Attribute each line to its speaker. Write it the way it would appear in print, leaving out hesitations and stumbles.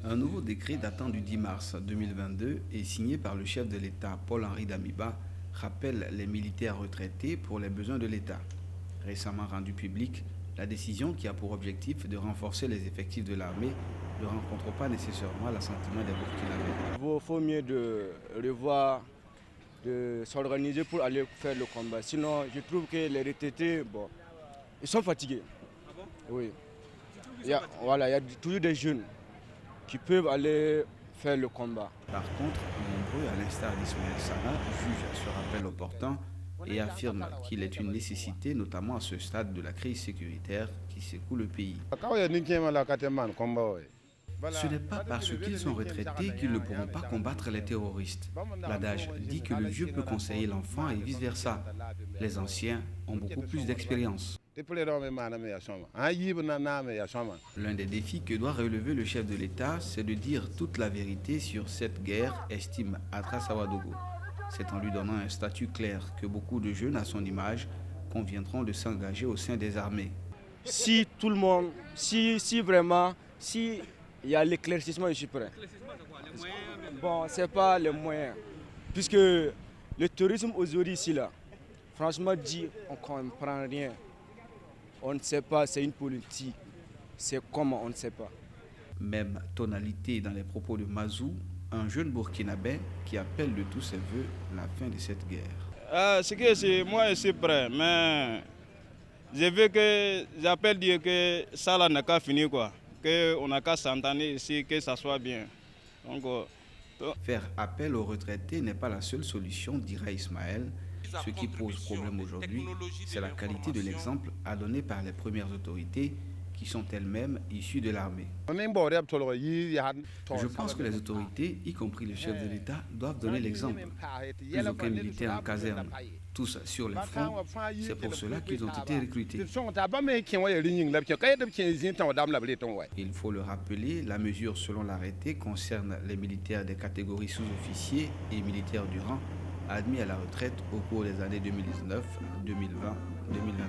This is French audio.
Speaker 1: Un nouveau décret datant du 10 mars 2022 et signé par le chef de l'État Paul-Henri Damiba rappelle les militaires retraités pour les besoins de l'État. Récemment rendu public, la décision qui a pour objectif de renforcer les effectifs de l'armée ne rencontre pas nécessairement l'assentiment des Burkinabés.
Speaker 2: Il faut mieux de revoir, de s'organiser pour aller faire le combat. Sinon, je trouve que les retraités, bon, ils sont fatigués.
Speaker 3: Ah bon?
Speaker 2: Oui.
Speaker 3: Tu trouves ça fatigué?
Speaker 2: Voilà, il y a toujours des jeunes qui peuvent aller faire le combat.
Speaker 1: Par contre, nombreux, à l'instar d'Ismaël Sana, jugent ce rappel opportun et affirment qu'il est une nécessité, notamment à ce stade de la crise sécuritaire qui secoue le pays. Ce n'est pas parce qu'ils sont retraités qu'ils ne pourront pas combattre les terroristes. L'adage dit que le vieux peut conseiller l'enfant et vice-versa. Les anciens ont beaucoup plus d'expérience. L'un des défis que doit relever le chef de l'État, c'est de dire toute la vérité sur cette guerre, estime Atras Awadogo. C'est en lui donnant un statut clair que beaucoup de jeunes à son image conviendront de s'engager au sein des armées.
Speaker 2: Si tout le monde, si vraiment, si il y a l'éclaircissement, je suis prêt.
Speaker 3: L'éclaircissement, c'est quoi? Les moyens même?
Speaker 2: Bon, c'est pas les moyens. Puisque le tourisme aujourd'hui ici, là, franchement dit, on ne comprend rien. On ne sait pas, c'est une politique. C'est comment, on ne sait pas.
Speaker 1: Même tonalité dans les propos de Mazou, un jeune burkinabé qui appelle de tous ses voeux la fin de cette guerre.
Speaker 4: Moi, je suis prêt, mais je veux que j'appelle Dieu que ça là n'a qu'à finir, quoi. Qu'on n'a qu'à s'entendre ici, que ça soit bien. Donc,
Speaker 1: faire appel aux retraités n'est pas la seule solution, dira Ismaël. Ce qui pose problème aujourd'hui, c'est la qualité de l'exemple à donner par les premières autorités qui sont elles-mêmes issues de l'armée. Je pense que les autorités, y compris le chef de l'État, doivent donner l'exemple. Plus aucun militaire en caserne, tous sur les fronts, c'est pour cela qu'ils ont été recrutés. Il faut le rappeler, la mesure selon l'arrêté concerne les militaires des catégories sous-officiers et militaires du rang admis à la retraite au cours des années 2019, 2020, 2021.